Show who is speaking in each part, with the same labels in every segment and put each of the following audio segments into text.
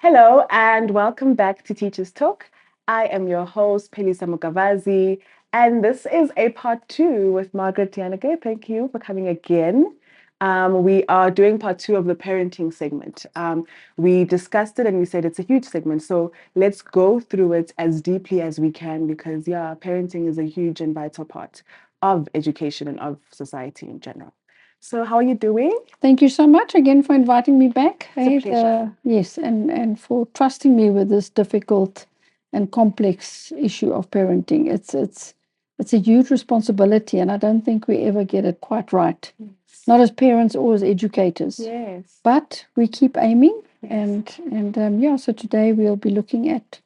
Speaker 1: Hello and welcome back to Teachers Talk. I am your host, Pelisa Mukavazi, and this is a part two with Margret, Janeke. Thank you for coming again. We are doing part two of the parenting segment. We discussed it and we said it's a huge segment, so let's go through it as deeply as we can because, yeah, parenting is a huge and vital part of education and of society in general. So, how are you doing?
Speaker 2: Thank you so much again for inviting me back.
Speaker 1: It's a pleasure.
Speaker 2: Yes, and for trusting me with this difficult and complex issue of parenting. It's a huge responsibility, and I don't think we ever get it quite right.
Speaker 1: Yes.
Speaker 2: Not as parents or as educators,
Speaker 1: Yes.
Speaker 2: but we keep aiming.
Speaker 1: Yes.
Speaker 2: And yeah, so today we'll be looking at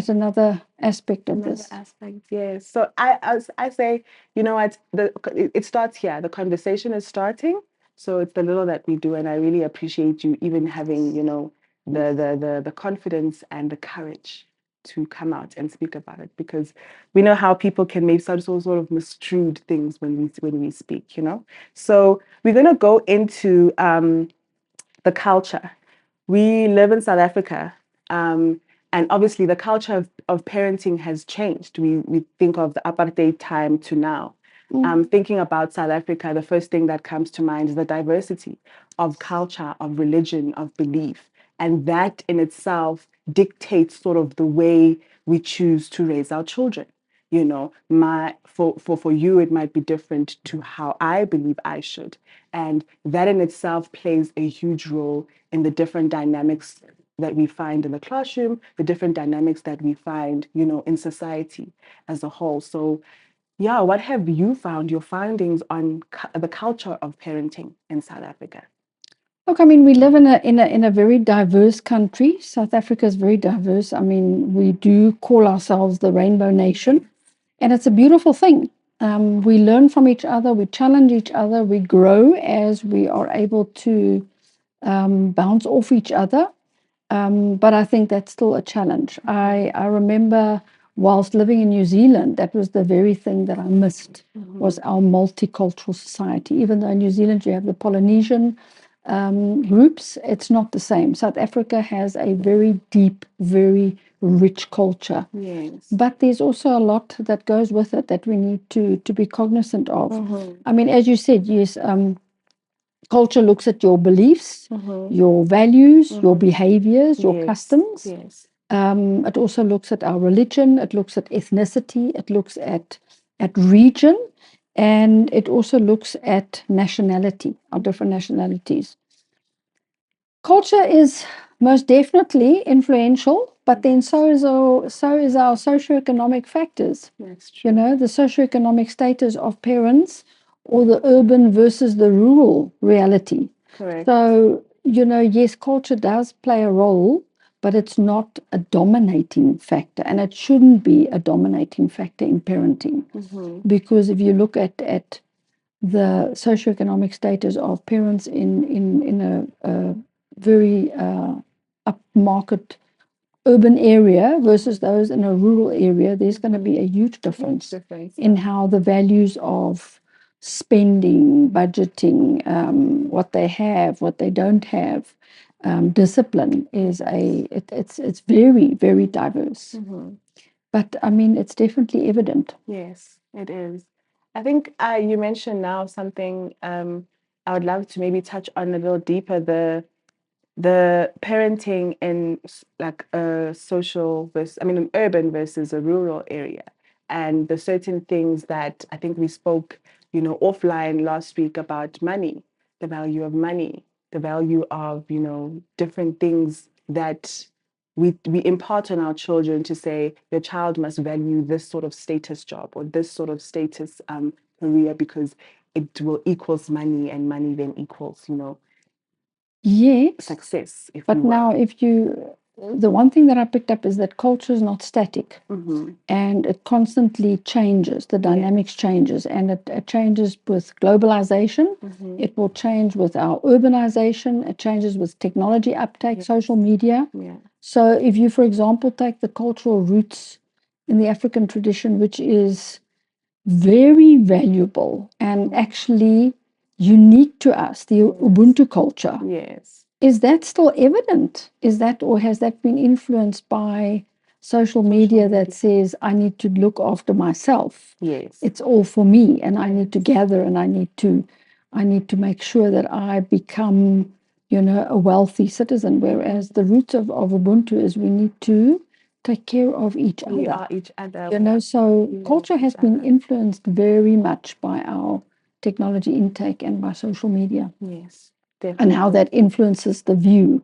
Speaker 2: another aspect of
Speaker 1: Another
Speaker 2: this.
Speaker 1: aspect, yes. So I say, you know what, it starts here. The conversation is starting. So it's the little that we do, and I really appreciate you even having, the confidence and the courage to come out and speak about it because we know how people can maybe sort of misstrued things when we speak, you know. So we're gonna go into the culture. We live in South Africa, and obviously the culture of parenting has changed. We think of the apartheid time to now. Thinking about South Africa, the first thing that comes to mind is the diversity of culture, of religion, of belief. And that in itself dictates sort of the way we choose to raise our children. You know, for you, it might be different to how I believe I should. And that in itself plays a huge role in the different dynamics that we find in the classroom, the different dynamics that we find, in society as a whole. So, yeah, what have you found, your findings on the culture of parenting in South Africa?
Speaker 2: Look, I mean, we live in a very diverse country. South Africa is very diverse. I mean, we do call ourselves the Rainbow Nation, and it's a beautiful thing. We learn from each other, we challenge each other, we grow as we are able to bounce off each other. But I think that's still a challenge. I remember whilst living in New Zealand, that was the very thing that I missed was our multicultural society. Even though in New Zealand you have the Polynesian groups, it's not the same. South Africa has a very deep, very rich culture.
Speaker 1: Yes.
Speaker 2: But there's also a lot that goes with it that we need to be cognizant of. I mean, as you said, yes, culture looks at your beliefs, your values, your behaviors, your
Speaker 1: Yes.
Speaker 2: customs.
Speaker 1: Yes.
Speaker 2: It also looks at our religion, it looks at ethnicity, it looks at region, and it also looks at nationality, our different nationalities. Culture is most definitely influential, but then so is our socioeconomic factors.
Speaker 1: That's true.
Speaker 2: You know, the socioeconomic status of parents or the urban versus the rural reality.
Speaker 1: Correct.
Speaker 2: So, you know, yes, culture does play a role, but it's not a dominating factor, and it shouldn't be a dominating factor in parenting. Because if you look at the socioeconomic status of parents in a very upmarket urban area versus those in a rural area, there's going to be a huge difference in how the values of spending, budgeting, what they have, what they don't have, discipline is it's very, very diverse. But I mean, it's definitely evident.
Speaker 1: Yes, it is. I think you mentioned now something I would love to maybe touch on a little deeper, the parenting in like a social versus, I mean, an urban versus a rural area, and the certain things that I think we spoke, offline last week about money, the value of money, the value of, different things that we impart on our children to say your child must value this sort of status job or this sort of status career because it will equals money and money then equals,
Speaker 2: Yes,
Speaker 1: success, if
Speaker 2: but
Speaker 1: you will.
Speaker 2: now the one thing that I picked up is that culture is not static, and it constantly changes. The dynamics changes, and it changes with globalization. It will change with our urbanization. It changes with technology uptake, social media.
Speaker 1: Yeah.
Speaker 2: So if you, for example, take the cultural roots in the African tradition, which is very valuable and actually unique to us, the Ubuntu culture.
Speaker 1: Yes.
Speaker 2: Is that still evident? Is that, or has that been influenced by social
Speaker 1: Social
Speaker 2: media that
Speaker 1: media.
Speaker 2: says I need to look after myself?
Speaker 1: Yes.
Speaker 2: It's all for me, and I need to
Speaker 1: Yes.
Speaker 2: gather, and I need to make sure that I become, a wealthy citizen. Whereas the roots of Ubuntu is we need to take care of each
Speaker 1: We
Speaker 2: other.
Speaker 1: are each other.
Speaker 2: So
Speaker 1: We love
Speaker 2: culture has
Speaker 1: each
Speaker 2: been
Speaker 1: other.
Speaker 2: influenced very much by our technology intake and by social media,
Speaker 1: Yes,
Speaker 2: and how
Speaker 1: definitely.
Speaker 2: that influences the view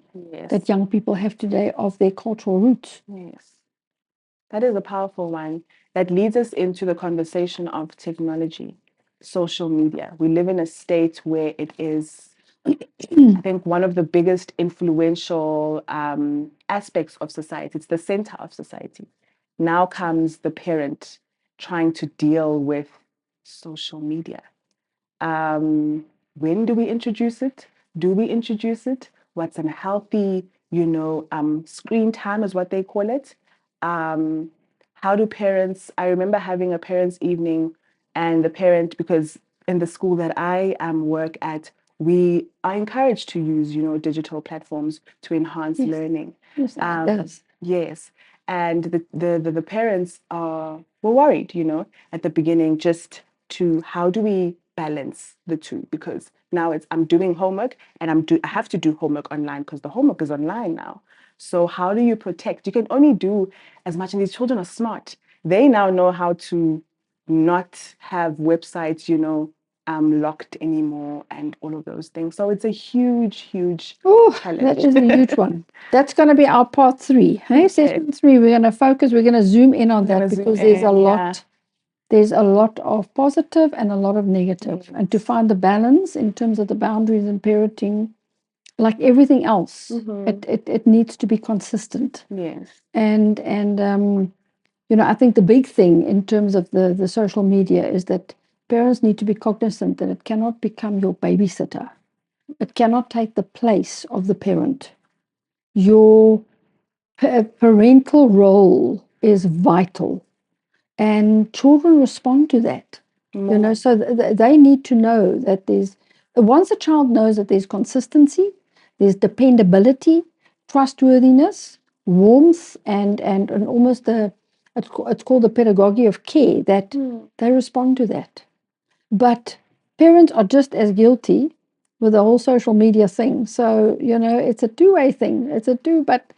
Speaker 2: that
Speaker 1: Yes.
Speaker 2: young people have today of their cultural roots.
Speaker 1: Yes. That is a powerful one that leads us into the conversation of technology, social media. We live in a state where it is, I think, one of the biggest influential aspects of society. It's the center of society. Now comes the parent trying to deal with social media. Um, when do we introduce it? Do we introduce it? What's a healthy, screen time is what they call it. Um, how do parents? I remember having a parents' evening, and the parent, because in the school that I work at, we are encouraged to use, digital platforms to enhance
Speaker 2: Yes,
Speaker 1: learning.
Speaker 2: yes, it does.
Speaker 1: Yes, and the parents were worried, at the beginning, just to how do we balance the two, because now it's I'm doing homework and I have to do homework online because the homework is online now. So how do you protect? You can only do as much, and these children are smart. They now know how to not have websites, locked anymore and all of those things. So it's a huge, huge
Speaker 2: Oh, that
Speaker 1: challenge.
Speaker 2: is a huge one. That's going to be our part three. Hey,
Speaker 1: Okay,
Speaker 2: session three. We're going to focus. We're going to zoom in on
Speaker 1: we're
Speaker 2: that
Speaker 1: gonna zoom
Speaker 2: because there's a
Speaker 1: in. Yeah.
Speaker 2: lot. There's a lot of positive and a lot of negative, and to
Speaker 1: Yes.
Speaker 2: find the balance in terms of the boundaries and parenting, like everything else,
Speaker 1: Mm-hmm.
Speaker 2: it needs to be consistent.
Speaker 1: Yes.
Speaker 2: And I think the big thing in terms of the social media is that parents need to be cognizant that it cannot become your babysitter. It cannot take the place of the parent. Your parental role is vital, and children respond to that.
Speaker 1: More.
Speaker 2: So they need to know that once a child knows that there's consistency, there's dependability, trustworthiness, warmth, and almost it's called the pedagogy of care, that they respond to that. But parents are just as guilty with the whole social media thing. So, it's a two-way thing. But,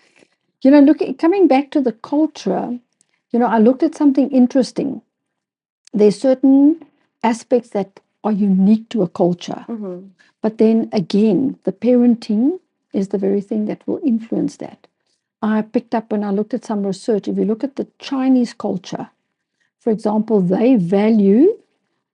Speaker 2: coming back to the culture, I looked at something interesting. There's certain aspects that are unique to a culture.
Speaker 1: Mm-hmm.
Speaker 2: But then again, the parenting is the very thing that will influence that. I picked up when I looked at some research, if you look at the Chinese culture, for example, they value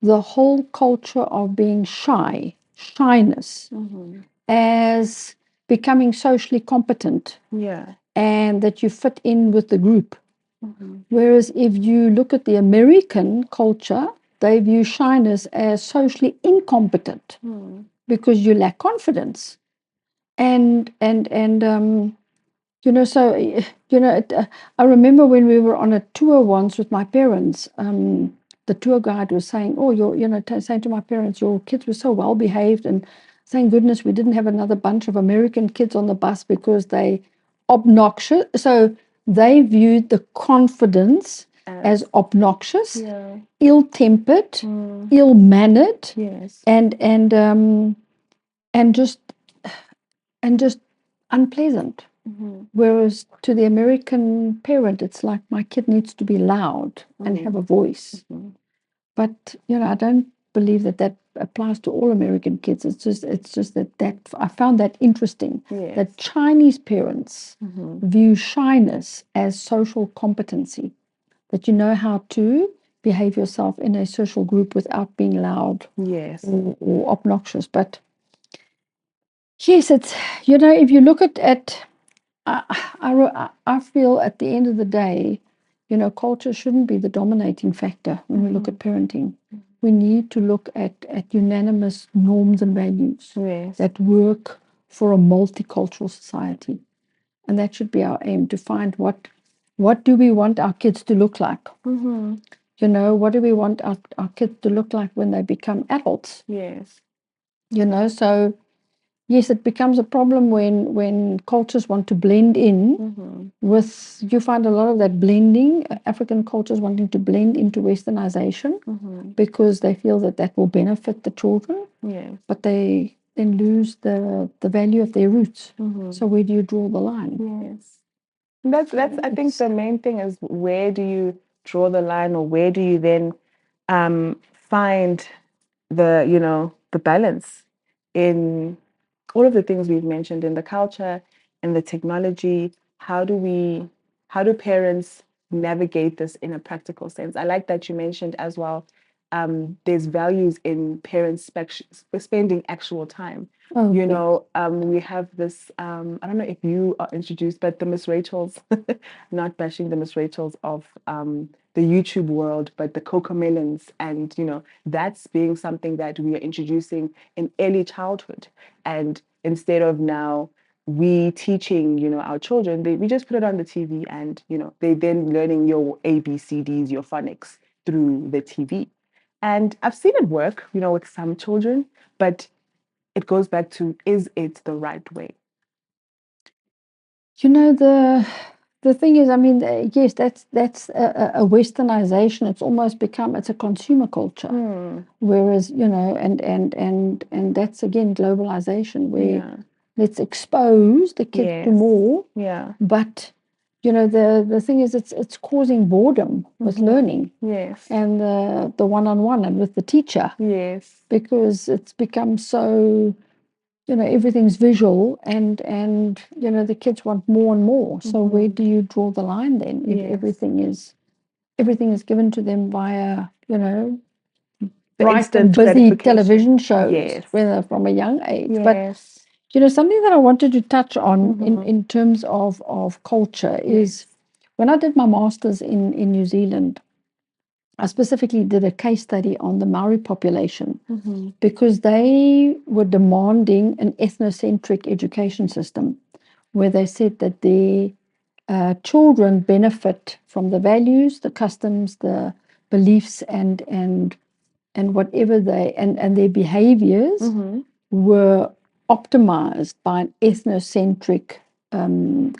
Speaker 2: the whole culture of being shyness,
Speaker 1: Mm-hmm.
Speaker 2: as becoming socially competent
Speaker 1: Yeah.
Speaker 2: and that you fit in with the group.
Speaker 1: Mm-hmm.
Speaker 2: Whereas if you look at the American culture, they view shyness as socially incompetent
Speaker 1: Mm.
Speaker 2: because you lack confidence. And I remember when we were on a tour once with my parents, the tour guide was saying, "Oh, saying to my parents, your kids were so well behaved, and thank goodness we didn't have another bunch of American kids on the bus because they obnoxious." So they viewed the confidence as
Speaker 1: As
Speaker 2: obnoxious,
Speaker 1: yeah.
Speaker 2: ill-tempered,
Speaker 1: Mm.
Speaker 2: ill-mannered,
Speaker 1: Yes.
Speaker 2: and and um, and just unpleasant.
Speaker 1: Mm-hmm.
Speaker 2: Whereas to the American parent, it's like my kid needs to be loud and
Speaker 1: Mm.
Speaker 2: have a voice.
Speaker 1: Mm-hmm.
Speaker 2: But I don't believe that applies to all American kids. It's just that I found that interesting.
Speaker 1: Yes.
Speaker 2: That Chinese parents
Speaker 1: Mm-hmm.
Speaker 2: view shyness as social competency. That you know how to behave yourself in a social group without being loud
Speaker 1: Yes.
Speaker 2: or obnoxious. But yes, it's if you look at I feel at the end of the day, culture shouldn't be the dominating factor when we look
Speaker 1: Mm-hmm.
Speaker 2: at parenting. We need to look at unanimous norms and values
Speaker 1: Yes.
Speaker 2: that work for a multicultural society. And that should be our aim, to find what do we want our kids to look like?
Speaker 1: Mm-hmm.
Speaker 2: What do we want our kids to look like when they become adults?
Speaker 1: Yes.
Speaker 2: So yes, it becomes a problem when cultures want to blend in with, you find a lot of that blending, African cultures wanting to blend into westernization because they feel that that will benefit the children,
Speaker 1: Yes.
Speaker 2: but they then lose the value of their roots. So where do you draw the line?
Speaker 1: Yes. That's I think the main thing is, where do you draw the line, or where do you then find the, the balance in all of the things we've mentioned, in the culture, in the technology. How do parents navigate this in a practical sense? I like that you mentioned as well, there's values in parents spending actual time.
Speaker 2: Oh, yeah.
Speaker 1: We have this, I don't know if you are introduced, but the Miss Rachels, not bashing the Miss Rachels of the YouTube world, but the Coco Melons, and that's being something that we are introducing in early childhood. And instead of now we teaching, our children, we just put it on the TV, and they then learning your ABCDs, your phonics through the TV. And I've seen it work, with some children, but it goes back to, is it the right way?
Speaker 2: The thing is, I mean, yes, that's a westernization. It's almost become, it's a consumer culture. Whereas, and that's again globalization, where let's expose the kids to more.
Speaker 1: Yeah.
Speaker 2: But the thing is, it's causing boredom with learning.
Speaker 1: Yes.
Speaker 2: And the one-on-one and with the teacher.
Speaker 1: Yes.
Speaker 2: Because it's become so, everything's visual, and the kids want more and more. So where do you draw the line then, if everything is given to them via bright and busy television shows, whether from a young age? But something that I wanted to touch on in terms of culture is, when I did my master's in New Zealand, I specifically did a case study on the Maori population, because they were demanding an ethnocentric education system, where they said that their children benefit from the values, the customs, the beliefs, and whatever and their behaviors were optimized by an ethnocentric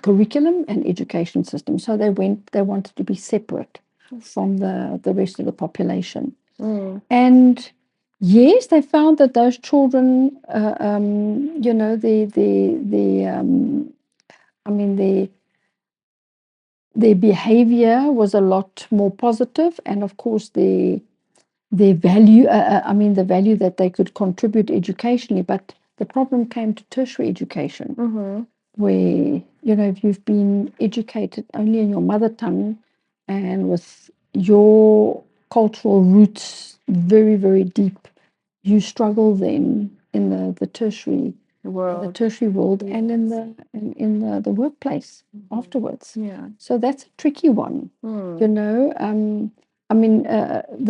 Speaker 2: curriculum and education system. So they wanted to be separate from the rest of the population. And yes, they found that those children, their behavior was a lot more positive, and of course their value, the value that they could contribute educationally. But the problem came to tertiary education, where, if you've been educated only in your mother tongue and with your cultural roots very, very deep, you struggle then in the tertiary world, and in the workplace afterwards. So that's a tricky one. The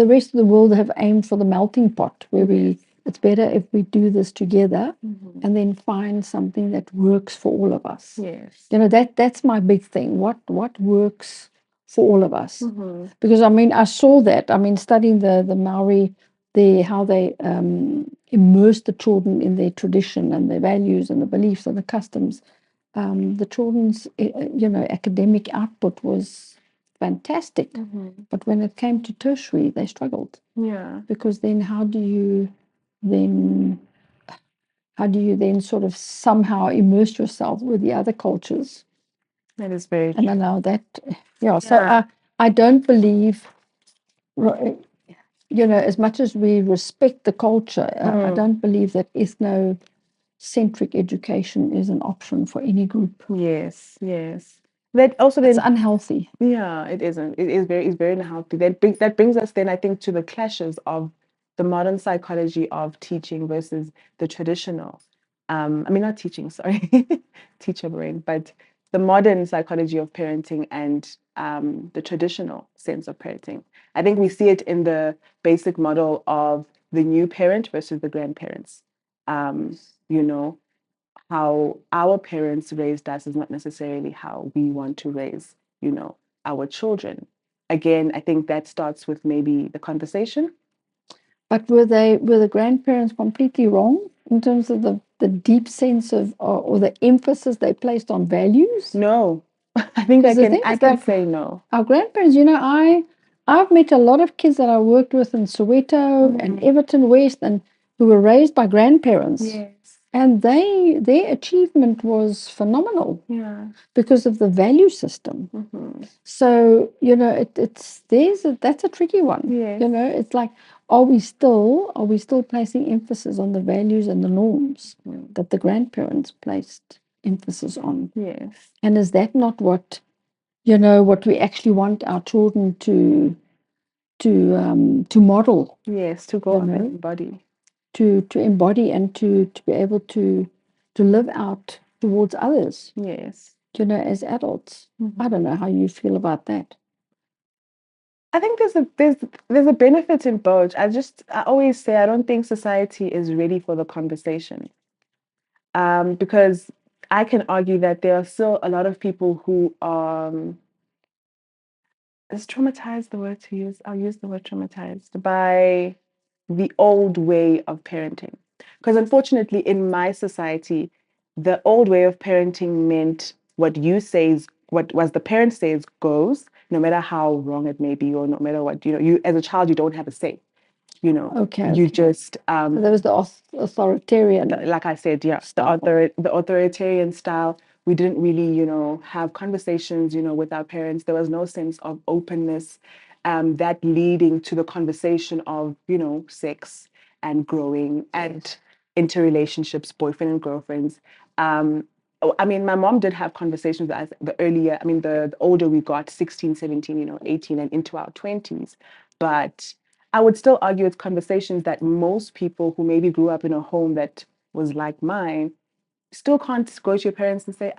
Speaker 2: rest of the world have aimed for the melting pot, where it's better if we do this together and then find something that works for all of us. That's my big thing. What works for all of us? Because I saw that. Studying the Maori, how they immerse the children in their tradition and their values and the beliefs and the customs. The children's academic output was fantastic, but when it came to tertiary, they struggled. Because then how do you then sort of somehow immerse yourself with the other cultures?
Speaker 1: That is very
Speaker 2: and allow that. So I don't believe, as much as we respect the culture, I don't believe that ethnocentric education is an option for any group.
Speaker 1: Yes. That also,
Speaker 2: it's unhealthy.
Speaker 1: Yeah, it isn't. It's very unhealthy. That brings us then, I think, to the clashes of the modern psychology of teaching versus the traditional. Not teaching, sorry, teacher brain, but the modern psychology of parenting and the traditional sense of parenting. I think we see it in the basic model of the new parent versus the grandparents. You know, how our parents raised us is not necessarily how we want to raise, our children. Again, I think that starts with maybe the conversation.
Speaker 2: But were the grandparents completely wrong? in terms of the deep sense of or the emphasis they placed on values?
Speaker 1: No. I think
Speaker 2: Because the thing
Speaker 1: I
Speaker 2: is,
Speaker 1: can
Speaker 2: like
Speaker 1: say no.
Speaker 2: our grandparents, I've met a lot of kids that I worked with in Soweto and Everton West, and who were raised by grandparents,
Speaker 1: Yes.
Speaker 2: and their achievement was phenomenal
Speaker 1: Yeah.
Speaker 2: because of the value system. So that's a tricky one.
Speaker 1: Yes.
Speaker 2: It's like, are we still placing emphasis on the values and the norms that the grandparents placed emphasis on?
Speaker 1: Yes.
Speaker 2: And is that not what we actually want our children to model?
Speaker 1: Yes. To go
Speaker 2: You
Speaker 1: up and
Speaker 2: know,
Speaker 1: embody.
Speaker 2: to embody and to be able to live out towards others.
Speaker 1: Yes.
Speaker 2: As adults. I don't know how you feel about that.
Speaker 1: I think there's a benefit in both. I always say I don't think society is ready for the conversation. Because I can argue that there are still a lot of people who is traumatized the word to use? I'll use the word traumatized by the old way of parenting. Because unfortunately, in my society, the old way of parenting meant what you say is what was the parent says goes, no matter how wrong it may be, or no matter what, you as a child, you don't have a say. You
Speaker 2: Okay.
Speaker 1: just
Speaker 2: So there was the authoritarian
Speaker 1: like I said, yeah,
Speaker 2: style.
Speaker 1: the authoritarian style. We didn't really, have conversations, with our parents. There was no sense of openness, that leading to the conversation of, sex and growing and interrelationships, boyfriend and girlfriends. I mean, my mom did have conversations as the earlier, I mean, the older we got, 16, 17, 18 and into our 20s. But I would still argue it's conversations that most people who maybe grew up in a home that was like mine still can't go to your parents and say,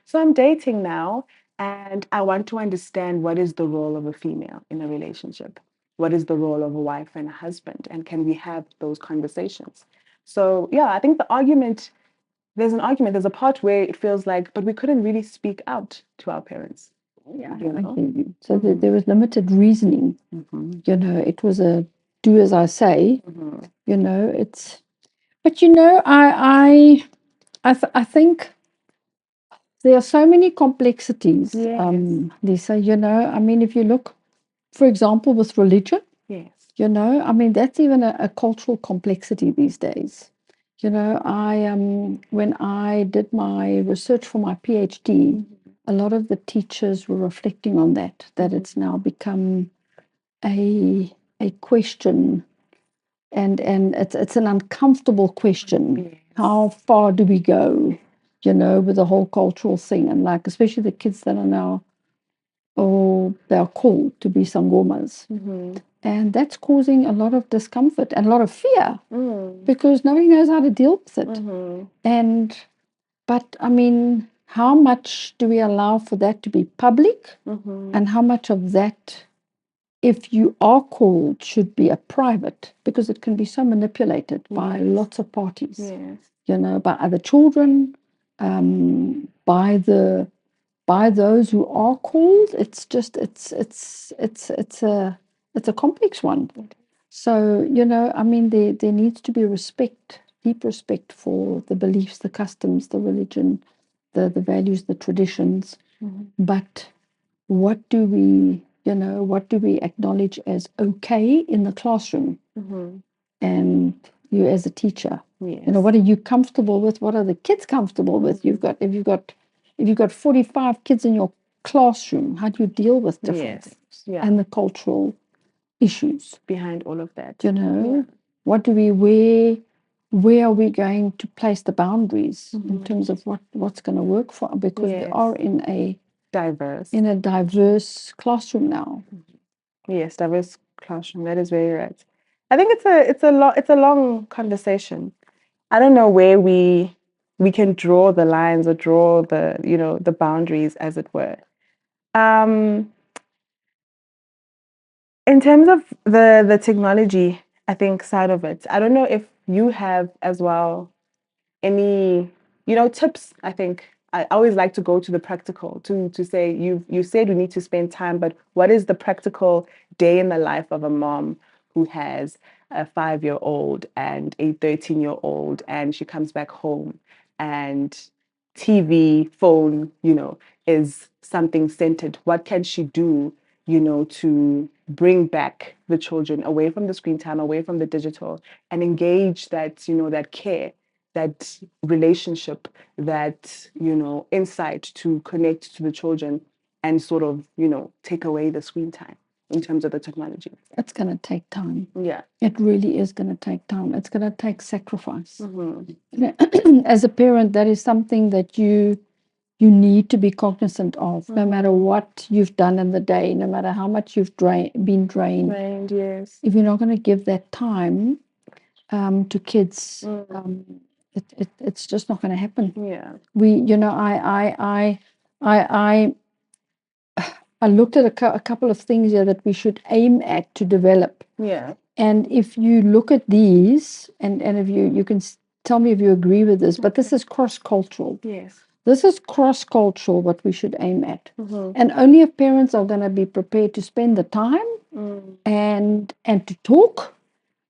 Speaker 1: so I'm dating now and I want to understand what is the role of a female in a relationship? What is the role of a wife and a husband? And can we have those conversations? So, yeah, I think there's an argument, there's a part where it feels like, but we couldn't really speak out to our parents.
Speaker 2: Yeah,
Speaker 1: You
Speaker 2: I
Speaker 1: know?
Speaker 2: hear you. So there was limited reasoning. It was a do as I say. It's. But I think there are so many complexities,
Speaker 1: Yes.
Speaker 2: Lisa. I mean, if you look, for example, with religion,
Speaker 1: Yes.
Speaker 2: I mean, that's even a cultural complexity these days. When I did my research for my PhD, a lot of the teachers were reflecting on that it's now become a question, and it's an uncomfortable question.
Speaker 1: Yes.
Speaker 2: How far do we go, with the whole cultural thing? And like, especially the kids that are now, they're called to be sangomas. And that's causing a lot of discomfort and a lot of fear because nobody knows how to deal with it. But I mean, how much do we allow for that to be public? And how much of that, if you are called, should be a private? Because it can be so manipulated by lots of parties, by other children, by those who are called. It's just it's a complex one. So, I mean, there needs to be respect, deep respect for the beliefs, the customs, the religion, the values, the traditions. But what do we acknowledge as okay in the classroom? And you as a teacher, what are you comfortable with? What are the kids comfortable with? If you've got 45 kids in your classroom, how do you deal with different things?
Speaker 1: Yeah.
Speaker 2: And the cultural issues
Speaker 1: Behind all of that.
Speaker 2: what do where are we going to place the boundaries in terms of what's going to work for, because we are in a diverse classroom now.
Speaker 1: Yes, diverse classroom. That is very right. I think it's a long conversation. I don't know where we can draw the lines or draw the boundaries, as it were. Um, in terms of the technology, I think side of it, I don't know if you have as well any tips. I think I always like to go to the practical to say you said we need to spend time, but what is the practical day in the life of a mom who has a 5-year-old and a 13-year-old, and she comes back home and TV, phone, is something centered. What can she do, to bring back the children away from the screen time, away from the digital, and engage that, that care, that relationship, that, insight to connect to the children and sort of, take away the screen time in terms of the technology.
Speaker 2: It's going to take time.
Speaker 1: Yeah.
Speaker 2: It really is going to take time. It's going to take sacrifice.
Speaker 1: Mm-hmm.
Speaker 2: As a parent, that is something that you need to be cognizant of, no matter what you've done in the day, no matter how much you've been drained.
Speaker 1: Yes.
Speaker 2: If you're not going to give that time to kids, it's just not going to happen.
Speaker 1: Yeah.
Speaker 2: I looked at a couple of things here that we should aim at to develop.
Speaker 1: Yeah.
Speaker 2: And if you look at these, and if you can tell me if you agree with this, but this is cross-cultural.
Speaker 1: Yes.
Speaker 2: This is cross-cultural, what we should aim at.
Speaker 1: Mm-hmm.
Speaker 2: And only if parents are going to be prepared to spend the time and to talk,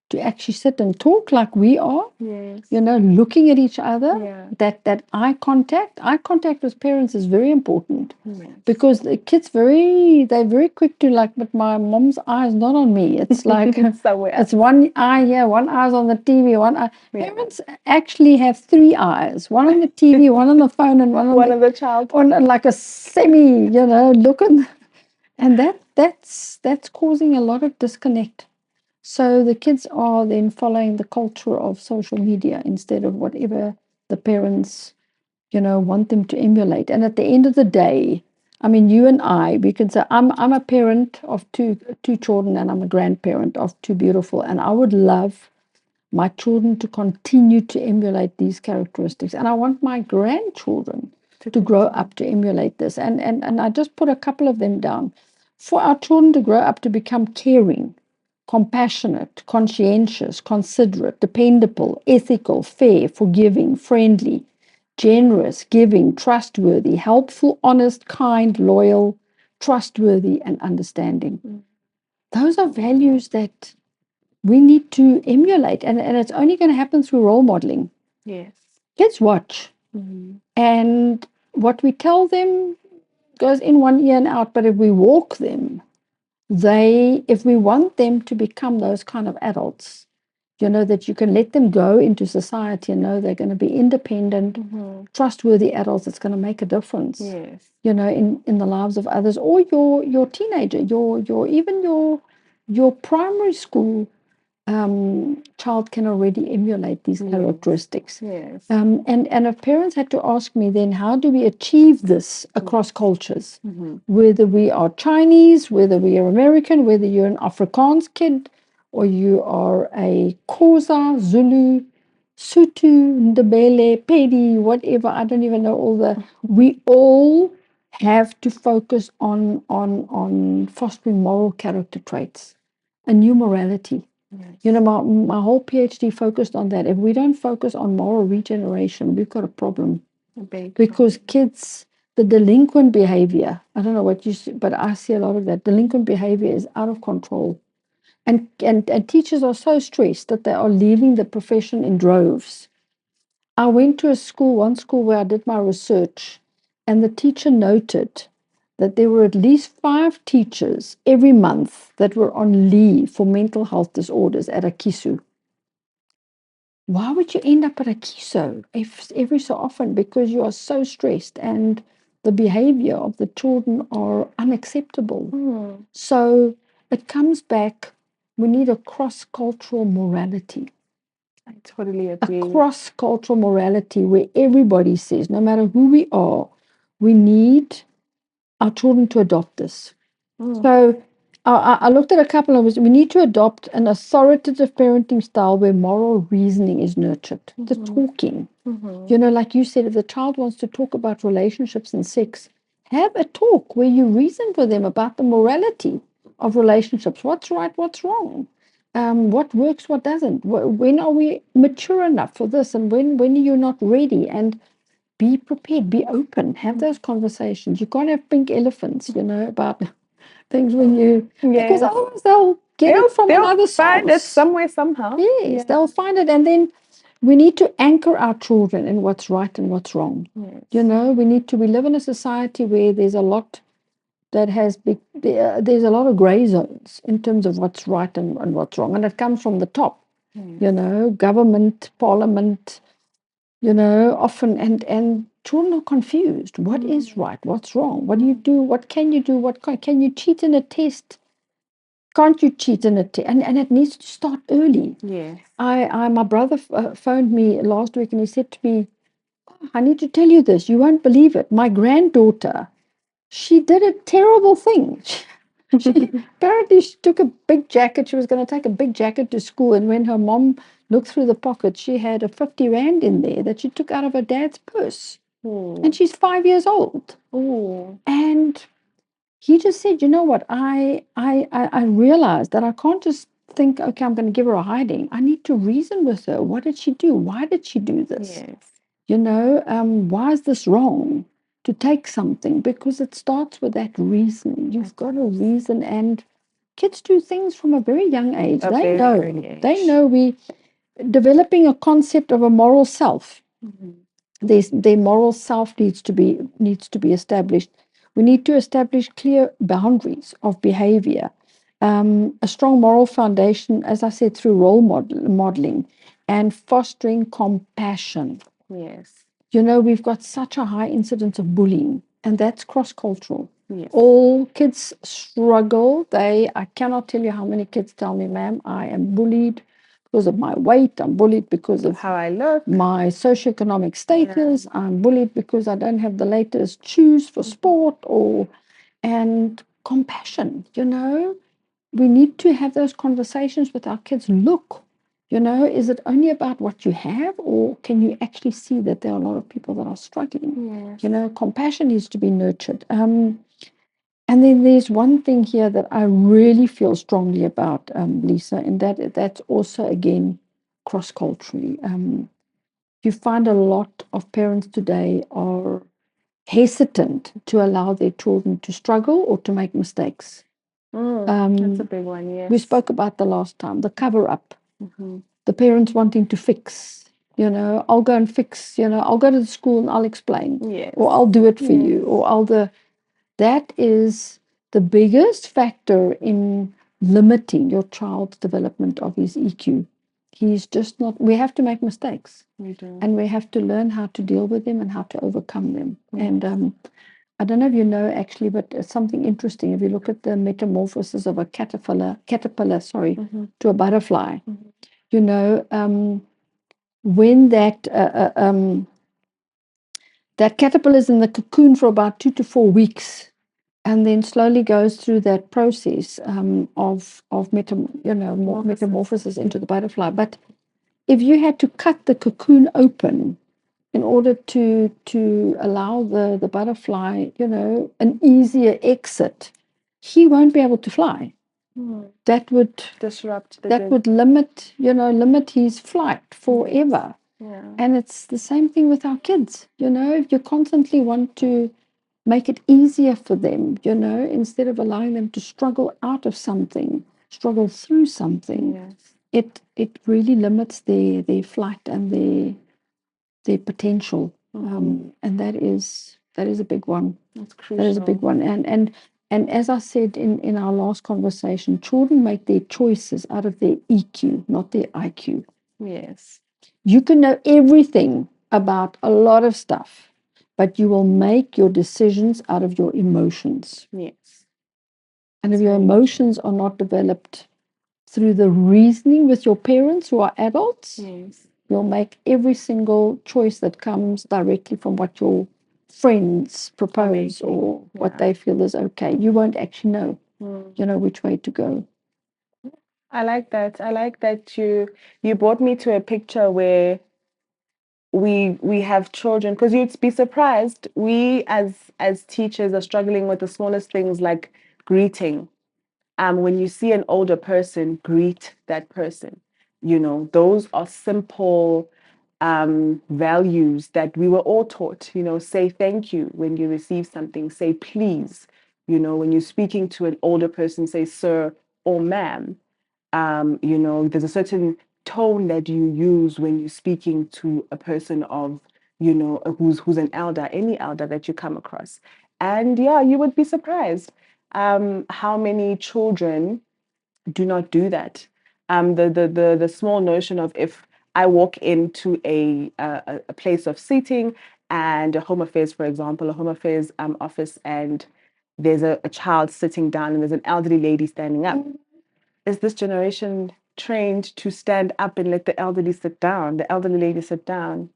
Speaker 2: to actually sit and talk like we are,
Speaker 1: yes.
Speaker 2: Looking at each other,
Speaker 1: Yeah.
Speaker 2: that eye contact with parents is very important.
Speaker 1: Yes.
Speaker 2: Because the kids they're very quick to like, but my mom's eye is not on me. It's like
Speaker 1: somewhere.
Speaker 2: It's one eye here, one eye's on the TV, one eye.
Speaker 1: Yeah.
Speaker 2: Parents actually have 3 eyes, one on the TV, one on the phone, and one on
Speaker 1: the child.
Speaker 2: On like a semi, looking, and that's causing a lot of disconnect. So the kids are then following the culture of social media instead of whatever the parents, want them to emulate. And at the end of the day, I mean, you and I, we can say, I'm a parent of two children, and I'm a grandparent of 2 beautiful, and I would love my children to continue to emulate these characteristics. And I want my grandchildren to grow up to emulate this. And I just put a couple of them down. For our children to grow up to become caring, compassionate, conscientious, considerate, dependable, ethical, fair, forgiving, friendly, generous, giving, trustworthy, helpful, honest, kind, loyal, trustworthy, and understanding. Those are values that we need to emulate, and it's only going to happen through role modeling.
Speaker 1: Yes.
Speaker 2: Kids watch, and what we tell them goes in one ear and out, but if we walk them, if we want them to become those kind of adults, that you can let them go into society and know they're going to be independent, trustworthy adults, it's going to make a difference.
Speaker 1: Yes.
Speaker 2: In the lives of others, or your teenager, even your primary school child can already emulate these characteristics.
Speaker 1: Yes.
Speaker 2: And if parents had to ask me, then how do we achieve this across cultures? Whether we are Chinese, whether we are American, whether you're an Afrikaans kid, or you are a Xhosa, Zulu, Sotho, Ndebele, Pedi, whatever, I don't even know all the. We all have to focus on fostering moral character traits, a new morality.
Speaker 1: Yes.
Speaker 2: My whole PhD focused on that. If we don't focus on moral regeneration, we've got a problem. Because kids, the delinquent behavior, I don't know what you see, but I see a lot of that. Delinquent behavior is out of control. And teachers are so stressed that they are leaving the profession in droves. I went to one school where I did my research, and the teacher noted that there were at least 5 teachers every month that were on leave for mental health disorders at a KISU. Why would you end up at a KISU every so often? Because you are so stressed and the behavior of the children are unacceptable. So it comes back, we need a cross-cultural morality.
Speaker 1: I totally agree.
Speaker 2: A cross-cultural morality where everybody says, no matter who we are, we need our children to adopt this. So I looked at a couple of ways. We need to adopt an authoritative parenting style where moral reasoning is nurtured. The talking. Like you said, if the child wants to talk about relationships and sex, have a talk where you reason with them about the morality of relationships. What's right, what's wrong? What works, what doesn't? When are we mature enough for this? And when are you not ready? And be prepared, be open, have those conversations. You can't have pink elephants, about things when you, because otherwise get it from
Speaker 1: They'll
Speaker 2: another
Speaker 1: find it
Speaker 2: source.
Speaker 1: somewhere somehow.
Speaker 2: Yes, they'll find it. And then we need to anchor our children in what's right and what's wrong.
Speaker 1: Yes.
Speaker 2: You know, we live in a society where there's a lot that has big, there's a lot of gray zones in terms of what's right and what's wrong. And it comes from the top, you know, government, parliament, you know, often, and children are confused. What is right? What's wrong? What do you do? What can you do? Can you cheat in a test? Can't you cheat in a test? And it needs to start early.
Speaker 1: Yes.
Speaker 2: My brother phoned me last week and he said to me, "Oh, I need to tell you this. You won't believe it. My granddaughter, she did a terrible thing. Apparently she took a big jacket. She was going to take a big jacket to school, and when her mom looked through the pocket, she had a 50 rand in there that she took out of her dad's purse. And she's 5 years old. And he just said, you know what, I realized that I can't just think, okay, I'm going to give her a hiding. I need to reason with her. What did she do? Why did she do this?
Speaker 1: Yes.
Speaker 2: You know, why is this wrong to take something? Because it starts with that reason. You've got to reason, and kids do things from a very young age. They know we developing a concept of a moral self. Their moral self needs to be established. We need to establish clear boundaries of behavior, a strong moral foundation, as I said, through modeling and fostering compassion.
Speaker 1: Yes.
Speaker 2: You know, we've got such a high incidence of bullying, and that's cross-cultural.
Speaker 1: Yes.
Speaker 2: All kids struggle. I cannot tell you how many kids tell me, ma'am, I am bullied because of my weight. I'm bullied because of
Speaker 1: how I look,
Speaker 2: my socioeconomic status. I'm bullied because I don't have the latest shoes for sport, and compassion, you know. We need to have those conversations with our kids. Look, you know, is it only about what you have, or can you actually see that there are a lot of people that are struggling?
Speaker 1: Yes.
Speaker 2: You know, compassion needs to be nurtured. And then there's one thing here that I really feel strongly about, Lisa, and that's also, again, cross-culturally. You find a lot of parents today are hesitant to allow their children to struggle or to make mistakes.
Speaker 1: That's a big one, yes.
Speaker 2: We spoke about the last time, the cover up, the parents wanting to fix. You know, I'll go and fix, you know, I'll go to the school and I'll explain.
Speaker 1: Yes.
Speaker 2: Or I'll do it for you. Or that is the biggest factor in limiting your child's development of his EQ. He's just not, we have to make mistakes.
Speaker 1: We do.
Speaker 2: And we have to learn how to deal with them and how to overcome them. And I don't know if you know actually, but it's something interesting. If you look at the metamorphosis of a caterpillar, to a butterfly, you know, when that caterpillar is in the cocoon for about 2 to 4 weeks, and then slowly goes through that process of metamorphosis into the butterfly. But if you had to cut the cocoon open in order to allow the butterfly, you know, an easier exit, he won't be able to fly. That would limit his flight forever. And it's the same thing with our kids. You know, if you constantly want to make it easier for them, you know, instead of allowing them to struggle out of something, struggle through something, it really limits their flight and their potential. And that is a big one.
Speaker 1: That's crucial.
Speaker 2: That is a big one. And as I said in our last conversation, children make their choices out of their EQ, not their IQ.
Speaker 1: Yes.
Speaker 2: You can know everything about a lot of stuff, but you will make your decisions out of your emotions.
Speaker 1: Yes.
Speaker 2: And if your emotions are not developed through the reasoning with your parents who are adults, you'll make every single choice that comes directly from what your friends propose or what they feel is okay. You won't actually know, you know, which way to go.
Speaker 1: I like that. I like that you brought me to a picture where we have children, because you'd be surprised. We as teachers are struggling with the smallest things like greeting. When you see an older person, greet that person. You know, those are simple values that we were all taught. You know, say thank you when you receive something, say please. You know, when you're speaking to an older person, say sir or ma'am. There's a certain tone that you use when you're speaking to a person of, who's an elder, any elder that you come across. And yeah, you would be surprised how many children do not do that. The small notion of, if I walk into a place of seating and a home affairs, for example, a home affairs office, and there's a child sitting down and there's an elderly lady standing up. Is this generation trained to stand up and let the elderly sit down, the elderly lady sit down?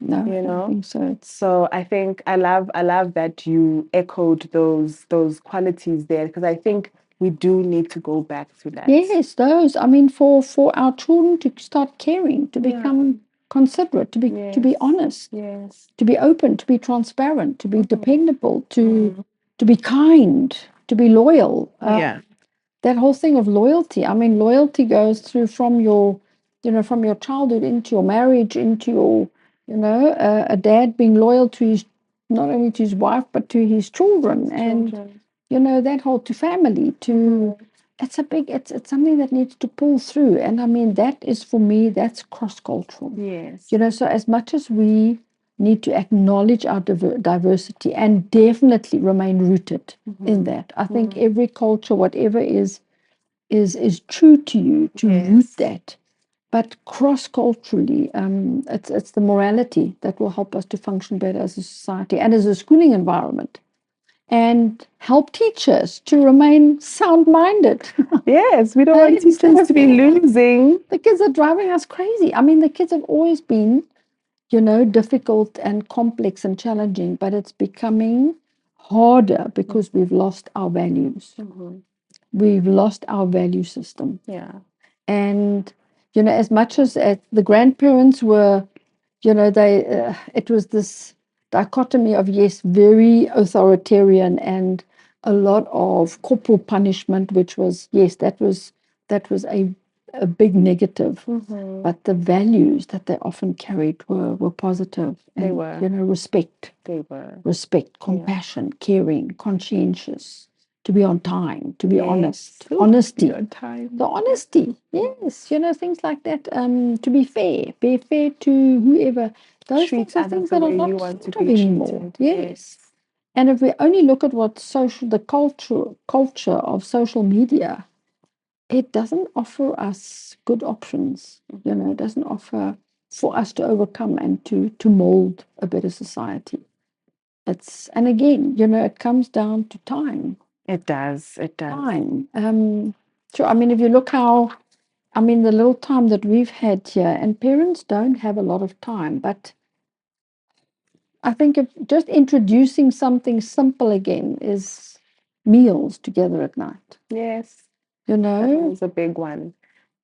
Speaker 2: No,
Speaker 1: You
Speaker 2: I don't
Speaker 1: know?
Speaker 2: think so.
Speaker 1: So I think I love that you echoed those qualities there, because I think we do need to go back to that.
Speaker 2: Yes, those. I mean, for our children to start caring, to
Speaker 1: Yeah.
Speaker 2: become considerate, to be
Speaker 1: Yes.
Speaker 2: honest,
Speaker 1: Yes.
Speaker 2: to be open, to be transparent, to be dependable,
Speaker 1: Mhm.
Speaker 2: to be kind, to be loyal.
Speaker 1: Yeah.
Speaker 2: That whole thing of loyalty. I mean, loyalty goes through from your, from your childhood into your marriage, into your, a dad being loyal to his, not only to his wife but to his children, and
Speaker 1: Children.
Speaker 2: that whole, to family, to it's something that needs to pull through. And I mean, that is, for me, that's cross cultural.
Speaker 1: Yes.
Speaker 2: So as much as we need to acknowledge our diversity and definitely remain rooted in that, I think every culture, whatever is true to you, to root
Speaker 1: Yes.
Speaker 2: that. But cross culturally, it's the morality that will help us to function better as a society and as a schooling environment, and help teachers to remain sound-minded.
Speaker 1: Yes, we don't want
Speaker 2: Instead
Speaker 1: teachers
Speaker 2: of
Speaker 1: to be losing.
Speaker 2: the kids are driving us crazy. I mean, the kids have always been, difficult and complex and challenging, but it's becoming harder because we've lost our values. We've lost our value system.
Speaker 1: Yeah.
Speaker 2: And, as much as the grandparents were, it was this dichotomy of, yes, very authoritarian and a lot of corporal punishment, which was, yes, that was a big negative. But the values that they often carried were positive.
Speaker 1: They
Speaker 2: And,
Speaker 1: were.
Speaker 2: respect,
Speaker 1: They were.
Speaker 2: compassion, caring, conscientious, to be on time, to be honest,
Speaker 1: Ooh,
Speaker 2: honesty.
Speaker 1: your time.
Speaker 2: The honesty, yes, things like that. To be fair to whoever. Those
Speaker 1: Treat
Speaker 2: things are
Speaker 1: others
Speaker 2: things
Speaker 1: the
Speaker 2: that are
Speaker 1: way you
Speaker 2: not
Speaker 1: want to
Speaker 2: thought of
Speaker 1: be
Speaker 2: anymore.
Speaker 1: treated.
Speaker 2: Yes. And if we only look at what the culture of social media, it doesn't offer us good options. It doesn't offer for us to overcome and to mold a better society. And again, it comes down to time.
Speaker 1: It does. It does.
Speaker 2: Time. Sure. I mean, if you look the little time that we've had here, and parents don't have a lot of time, but I think if just introducing something simple again is meals together at night.
Speaker 1: Yes. That was a big one.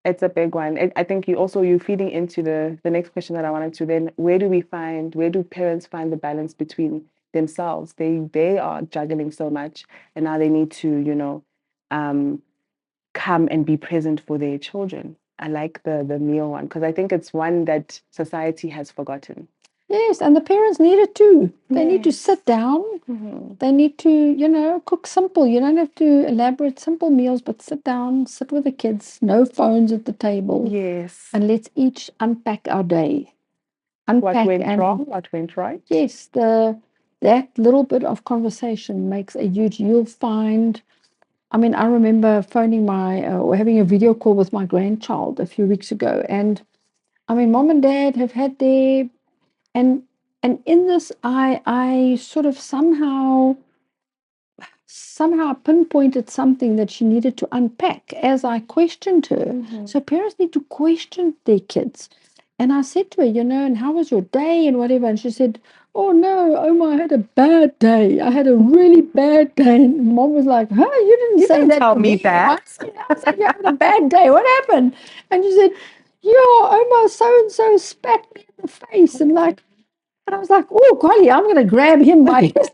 Speaker 1: It's a big one. I think you're feeding into the next question that I wanted to then. Where do parents find the balance between themselves? They are juggling so much, and now they need to, um, come and be present for their children. I like the meal one, because I think it's one that society has forgotten.
Speaker 2: Yes, and the parents need it too. They need to sit down. They need to, cook simple. You don't have to elaborate simple meals, but sit down, sit with the kids, no phones at the table,
Speaker 1: Yes.
Speaker 2: and let's each unpack our day.
Speaker 1: What went wrong? What went right?
Speaker 2: Yes, that little bit of conversation makes a huge. You'll find. I mean, I remember phoning or having a video call with my grandchild a few weeks ago, and I mean, mom and dad have had their and in this, I sort of somehow pinpointed something that she needed to unpack as I questioned her. So parents need to question their kids. And I said to her, and how was your day and whatever? And she said, oh no, Oma, I had a bad day. I had a really bad day. And mom was like, huh, you didn't say that
Speaker 1: Tell
Speaker 2: to
Speaker 1: me
Speaker 2: me.
Speaker 1: that.
Speaker 2: I said, you had a bad day. What happened? And she said, yeah, Oma, so-and-so spat me in the face. And I was like, oh, golly, I'm going to grab him by his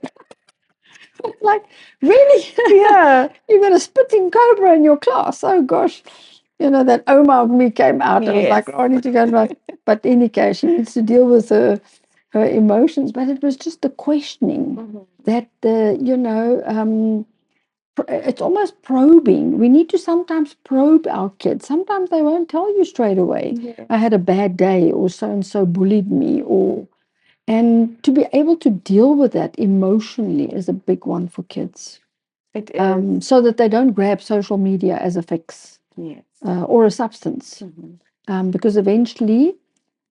Speaker 2: like, really?
Speaker 1: Yeah.
Speaker 2: You've got a spitting cobra in your class. Oh, gosh. That Oma of me came out. I was like, oh, I need to go. But in any case, she needs to deal with her emotions. But it was just the questioning that it's almost probing. We need to sometimes probe our kids. Sometimes they won't tell you straight away.
Speaker 1: Yeah.
Speaker 2: I had a bad day, or so and so bullied me, or and to be able to deal with that emotionally is a big one for kids.
Speaker 1: It is.
Speaker 2: So that they don't grab social media as a fix
Speaker 1: Yes.
Speaker 2: or a substance. Because eventually,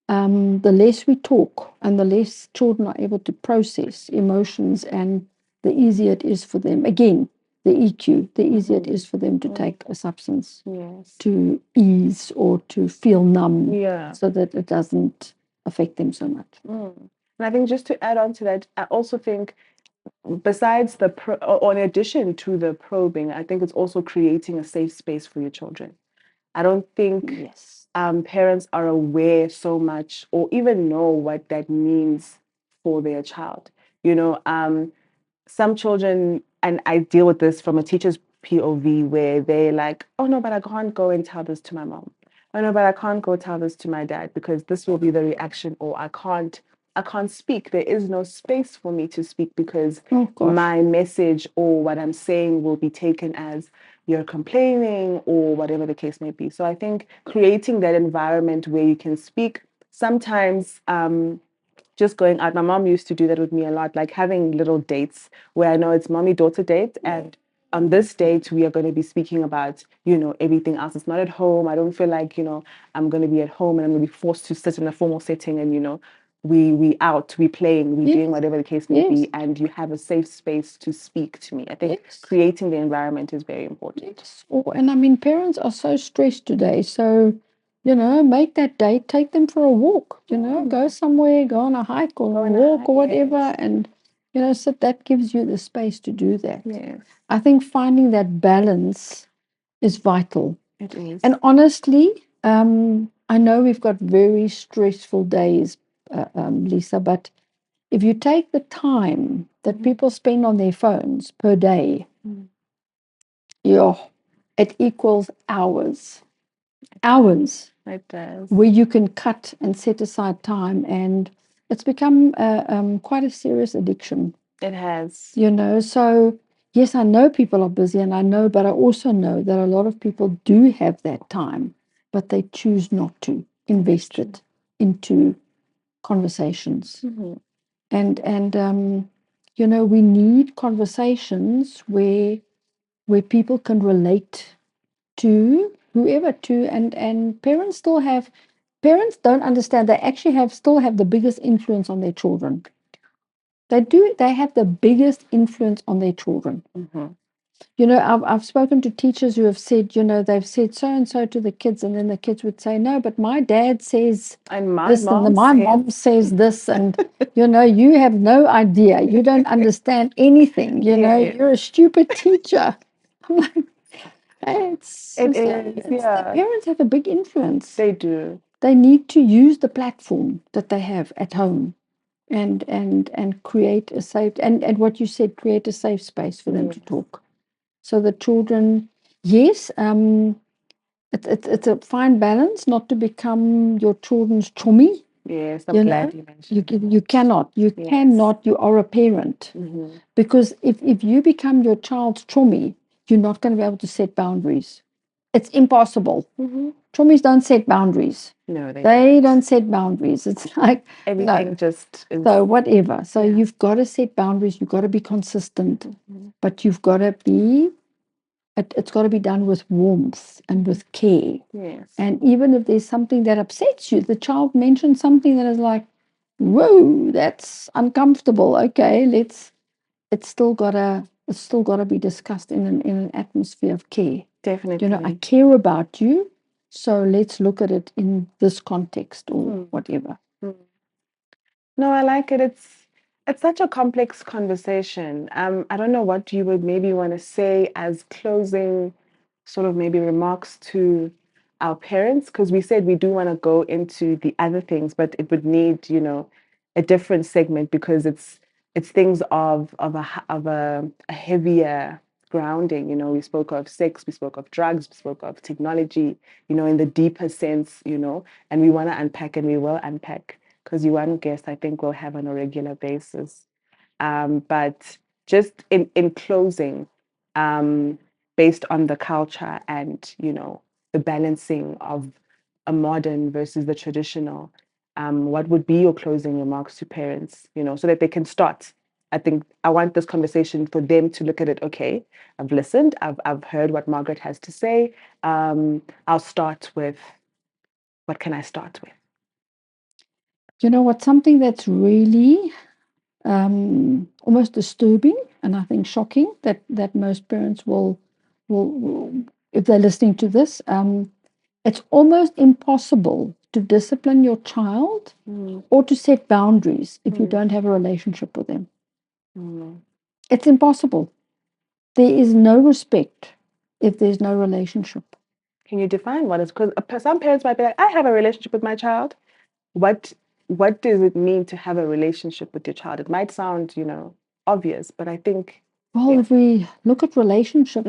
Speaker 2: the less we talk and the less children are able to process emotions, and the easier it is for them, again, the EQ, the easier it is for them to take a substance
Speaker 1: Yes.
Speaker 2: to ease or to feel numb
Speaker 1: Yeah.
Speaker 2: so that it doesn't affect them so much.
Speaker 1: And I think just to add on to that, I also think besides or in addition to the probing, I think it's also creating a safe space for your children. I don't think
Speaker 2: Yes.
Speaker 1: parents are aware so much or even know what that means for their child. You know, some children, and I deal with this from a teacher's POV, where they're like, oh no, but I can't go and tell this to my mom. Oh no, but I can't go tell this to my dad because this will be the reaction, or I can't speak. There is no space for me to speak because my message or what I'm saying will be taken as you're complaining or whatever the case may be. So I think creating that environment where you can speak, sometimes just going out. My mom used to do that with me a lot, like having little dates where I know it's mommy daughter date, and on this date we are going to be speaking about everything else. It's not at home. I don't feel like I'm going to be at home and I'm going to be forced to sit in a formal setting, and we playing, we doing whatever the case may be, and you have a safe space to speak to me. I think creating the environment is very important.
Speaker 2: Yes. And I mean, parents are so stressed today. So, make that date, take them for a walk, go somewhere, go on a hike or a walk or whatever. And, so that gives you the space to do that.
Speaker 1: Yes.
Speaker 2: I think finding that balance is vital.
Speaker 1: It is.
Speaker 2: And honestly, I know we've got very stressful days, Lisa, but if you take the time that people spend on their phones per day, it equals hours. Hours.
Speaker 1: It does.
Speaker 2: Where you can cut and set aside time, and it's become quite a serious addiction.
Speaker 1: It has.
Speaker 2: So yes, I know people are busy, but I also know that a lot of people do have that time, but they choose not to invest it into conversations. And we need conversations where people can relate to whoever to, and parents don't understand, they actually still have the biggest influence on their children. They have the biggest influence on their children. I've spoken to teachers who have said, they've said so and so to the kids, and then the kids would say, no, but my dad says
Speaker 1: and my
Speaker 2: this, and my mom says this, and you have no idea, you don't understand anything, you're a stupid teacher. I'm like, parents have a big influence.
Speaker 1: They do.
Speaker 2: They need to use the platform that they have at home and create a safe, and what you said, create a safe space for them to talk. So the children, yes, it's a fine balance not to become your children's chummy.
Speaker 1: Yes, I'm glad you mentioned.
Speaker 2: You cannot. You are a parent. Because if you become your child's chummy, you're not going to be able to set boundaries. It's impossible. Chummies don't set boundaries.
Speaker 1: No,
Speaker 2: they don't set boundaries. It's like
Speaker 1: everything just is.
Speaker 2: So whatever. So you've got to set boundaries. You've got to be consistent, but you've got to be. It's got to be done with warmth and with care.
Speaker 1: Yes.
Speaker 2: And even if there's something that upsets you, the child mentions something that is like, whoa, that's uncomfortable. Okay, it's still gotta be discussed in an atmosphere of care.
Speaker 1: Definitely.
Speaker 2: I care about you, so let's look at it in this context or whatever.
Speaker 1: No, I like it. It's such a complex conversation. I don't know what you would maybe want to say as closing sort of maybe remarks to our parents, because we said we do want to go into the other things, but it would need, a different segment because it's things of a heavier grounding. We spoke of sex, we spoke of drugs, we spoke of technology, in the deeper sense, and we want to unpack, and we will unpack, because you one guest I think we'll have on a regular basis. But just in closing, based on the culture and, the balancing of a modern versus the traditional. What would be your closing remarks to parents, so that they can start? I think I want this conversation for them to look at it. Okay, I've listened. I've heard what Margret has to say. I'll start with, what can I start with?
Speaker 2: You know what? Something that's really almost disturbing, and I think shocking, that most parents will, if they're listening to this, it's almost impossible to discipline your child or to set boundaries if you don't have a relationship with them. It's impossible. There is no respect if there's no relationship.
Speaker 1: Can you define what is? Because some parents might be like, I have a relationship with my child. What does it mean to have a relationship with your child? It might sound, obvious, but I think.
Speaker 2: Well, if we look at relationships,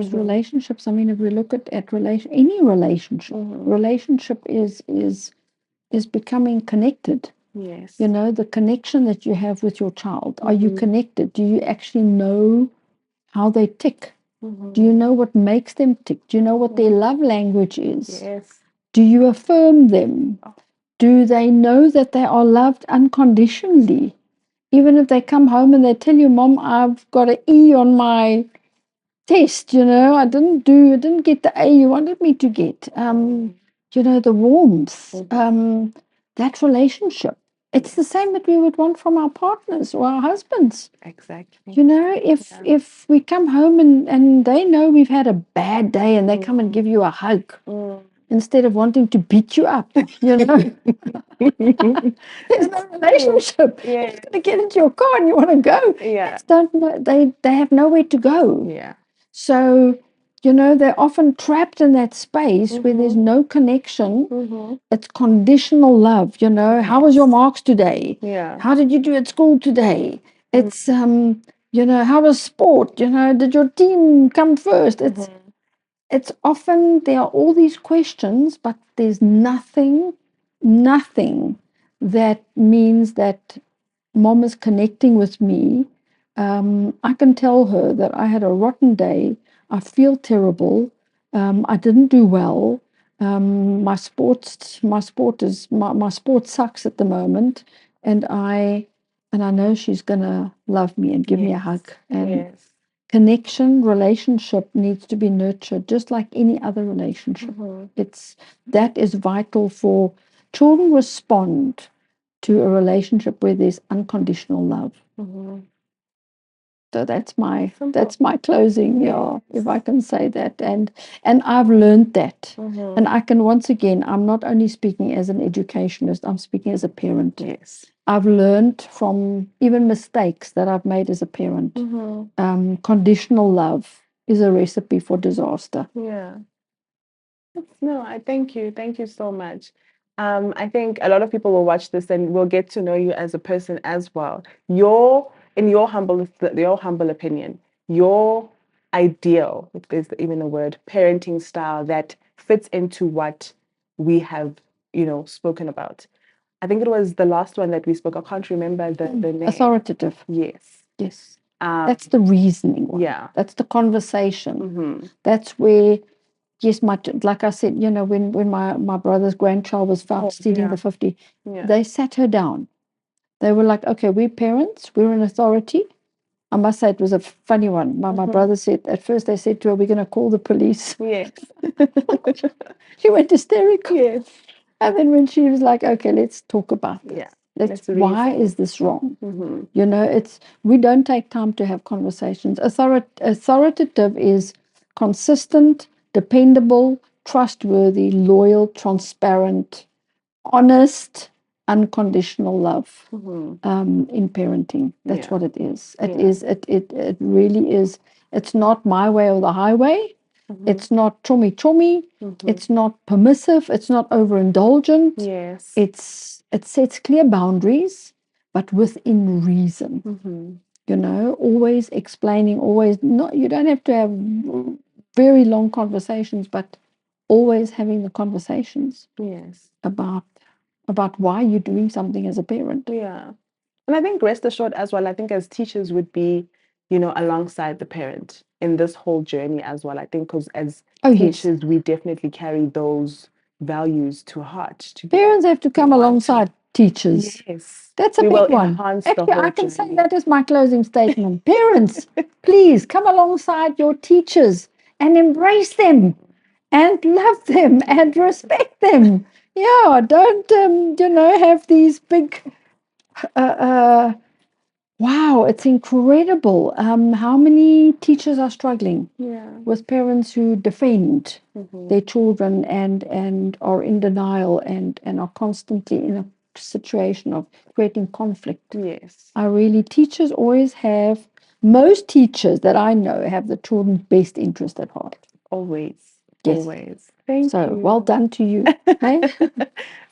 Speaker 2: I mean, if we look at any relationship, relationship is becoming connected.
Speaker 1: Yes.
Speaker 2: The connection that you have with your child. Are you connected? Do you actually know how they tick? Do you know what makes them tick? Do you know what their love language is?
Speaker 1: Yes.
Speaker 2: Do you affirm them? Do they know that they are loved unconditionally? Even if they come home and they tell you, Mom, I've got an E on my test, I didn't get the A you wanted me to get. The warmth, that relationship. It's the same that we would want from our partners or our husbands.
Speaker 1: Exactly.
Speaker 2: If we come home and they know we've had a bad day and they come and give you a hug instead of wanting to beat you up, there's no relationship.
Speaker 1: Yeah.
Speaker 2: You're going to get into your car and you want to go.
Speaker 1: Yeah.
Speaker 2: Don't know, they have nowhere to go.
Speaker 1: Yeah.
Speaker 2: So, they're often trapped in that space where there's no connection. It's conditional love, How was your marks today?
Speaker 1: Yeah.
Speaker 2: How did you do at school today? It's, how was sport? Did your team come first? It's often, there are all these questions, but there's nothing that means that Mom is connecting with me. I can tell her that I had a rotten day. I feel terrible. I didn't do well. My sport sucks at the moment, and I know she's gonna love me and give me a hug. And connection, relationship needs to be nurtured just like any other relationship. That is vital for children. Respond to a relationship where there's unconditional love. So that's my closing, if I can say that. And I've learned that. And I can, once again, I'm not only speaking as an educationist, I'm speaking as a parent.
Speaker 1: Yes.
Speaker 2: I've learned from even mistakes that I've made as a parent. Conditional love is a recipe for disaster.
Speaker 1: Yeah. No, I thank you. Thank you so much. I think a lot of people will watch this and will get to know you as a person as well. In your humble opinion, your ideal, if there's even a word, parenting style that fits into what we have, spoken about. I think it was the last one that we spoke. I can't remember the name.
Speaker 2: Authoritative. Yes. That's the reasoning one.
Speaker 1: Yeah.
Speaker 2: That's the conversation. That's where, yes, like I said, when my brother's grandchild was found stealing the 50, they sat her down. They were like, okay, we're parents, we're an authority. I must say it was a funny one. My brother said, at first they said to her, we're going to call the police.
Speaker 1: Yes.
Speaker 2: She went hysterical.
Speaker 1: Yes.
Speaker 2: And then when she was like, okay, let's talk about this.
Speaker 1: Yeah.
Speaker 2: Why is this wrong? We don't take time to have conversations. Authoritative is consistent, dependable, trustworthy, loyal, transparent, honest, unconditional love in parenting. That's what it is. It really is. It's not my way or the highway. It's not chummy. It's not permissive. It's not overindulgent.
Speaker 1: Yes.
Speaker 2: It sets clear boundaries, but within reason. Always explaining, always not. You don't have to have very long conversations, but always having the conversations.
Speaker 1: Yes.
Speaker 2: About why you're doing something as a parent.
Speaker 1: Yeah. And I think rest assured as well, I think as teachers would be, alongside the parent. in this whole journey as well. I think because as
Speaker 2: Oh, yes.
Speaker 1: teachers, we definitely carry those values to heart. To be
Speaker 2: Parents have to come alongside teachers.
Speaker 1: yes,
Speaker 2: That's a
Speaker 1: we
Speaker 2: big
Speaker 1: will
Speaker 2: one.
Speaker 1: enhance the
Speaker 2: Actually, I
Speaker 1: whole
Speaker 2: can say
Speaker 1: journey.
Speaker 2: that as my closing statement. Parents, please come alongside your teachers and embrace them and love them and respect them. Yeah, don't, have these big, uh, uh, wow, it's incredible how many teachers are struggling
Speaker 1: Yeah.
Speaker 2: with parents who defend
Speaker 1: Mm-hmm.
Speaker 2: their children and are in denial and are constantly in a situation of creating conflict.
Speaker 1: Yes.
Speaker 2: Teachers always have, most teachers that I know have the children's best interest at heart.
Speaker 1: Always.
Speaker 2: Yes.
Speaker 1: Always. Thank
Speaker 2: So well
Speaker 1: you.
Speaker 2: done to you. Hey?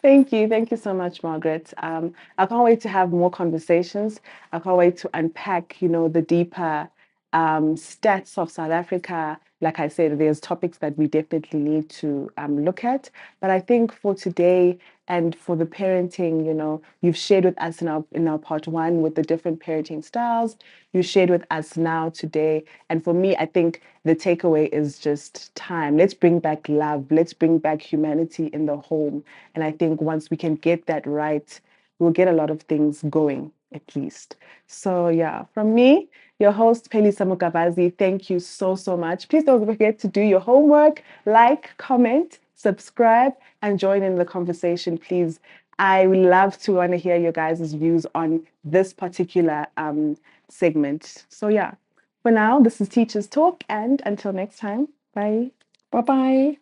Speaker 1: Thank you. Thank you so much, Margaret. I can't wait to have more conversations. I can't wait to unpack, the deeper stats of South Africa. Like I said, there's topics that we definitely need to look at. But I think for today and for the parenting, you've shared with us in our part one with the different parenting styles. You shared with us now today. And for me, I think the takeaway is just time. Let's bring back love. Let's bring back humanity in the home. And I think once we can get that right, we'll get a lot of things going, at least. So, yeah, from me, your host, Pelisa Mukabazi, thank you so, so much. Please don't forget to do your homework, like, comment, subscribe, and join in the conversation, please. I would love to want to hear your guys' views on this particular segment. So, yeah, for now, this is Teachers Talk, and until next time, bye.
Speaker 2: Bye bye.